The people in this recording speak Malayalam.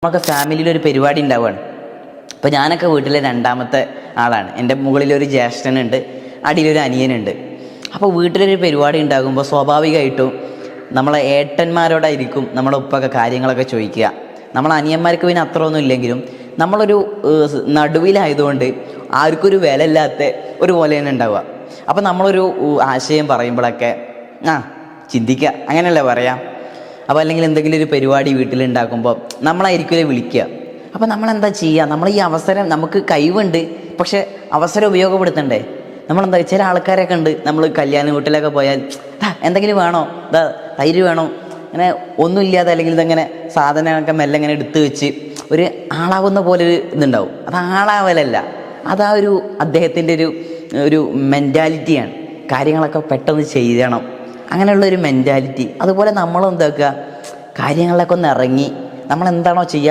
നമുക്ക് ഫാമിലിയിലൊരു പരിപാടി ഉണ്ടാവുകയാണ്. അപ്പോൾ ഞാനൊക്കെ വീട്ടിലെ രണ്ടാമത്തെ ആളാണ്. എൻ്റെ മുകളിലൊരു ജ്യേഷ്ഠനുണ്ട്, അടിയിലൊരു അനിയനുണ്ട്. അപ്പോൾ വീട്ടിലൊരു പരിപാടി ഉണ്ടാകുമ്പോൾ സ്വാഭാവികമായിട്ടും നമ്മളെ ഏട്ടന്മാരോടായിരിക്കും നമ്മുടെ ഉപ്പൊക്കെ കാര്യങ്ങളൊക്കെ ചോദിക്കുക. നമ്മളെ അനിയന്മാർക്ക് പിന്നെ അത്ര ഒന്നും ഇല്ലെങ്കിലും നമ്മളൊരു നടുവിലായതുകൊണ്ട് ആർക്കൊരു വില ഇല്ലാത്ത ഒരു പോലെ തന്നെ ഉണ്ടാവുക. അപ്പോൾ നമ്മളൊരു ആശയം പറയുമ്പോഴൊക്കെ ചിന്തിക്കുക, അങ്ങനെയല്ലേ പറയാം. അപ്പോൾ അല്ലെങ്കിൽ എന്തെങ്കിലും ഒരു പരിപാടി വീട്ടിലുണ്ടാക്കുമ്പോൾ നമ്മളായിരിക്കും വിളിക്കുക. അപ്പോൾ നമ്മളെന്താ ചെയ്യുക? നമ്മൾ ഈ അവസരം, നമുക്ക് കഴിവുണ്ട്, പക്ഷെ അവസരം ഉപയോഗപ്പെടുത്തണ്ടേ? നമ്മളെന്താ, ചില ആൾക്കാരൊക്കെ ഉണ്ട്, നമ്മൾ കല്യാണ വീട്ടിലൊക്കെ പോയാൽ എന്തെങ്കിലും വേണോ, തൈര് വേണോ, അങ്ങനെ ഒന്നുമില്ലാതെ അല്ലെങ്കിൽ ഇതങ്ങനെ സാധനമൊക്കെ മെല്ലെ ഇങ്ങനെ എടുത്ത് വെച്ച് ഒരു ആളാവുന്ന പോലെ ഒരു ഇതുണ്ടാവും. അത് ആളാവലല്ല, അതാ ഒരു അദ്ദേഹത്തിൻ്റെ ഒരു മെൻറ്റാലിറ്റിയാണ്. കാര്യങ്ങളൊക്കെ പെട്ടെന്ന് ചെയ്യണം, അങ്ങനെയുള്ളൊരു മെൻറ്റാലിറ്റി. അതുപോലെ നമ്മളും എന്താക്കുക, കാര്യങ്ങളിലൊക്കെ ഒന്ന് ഇറങ്ങി നമ്മളെന്താണോ ചെയ്യുക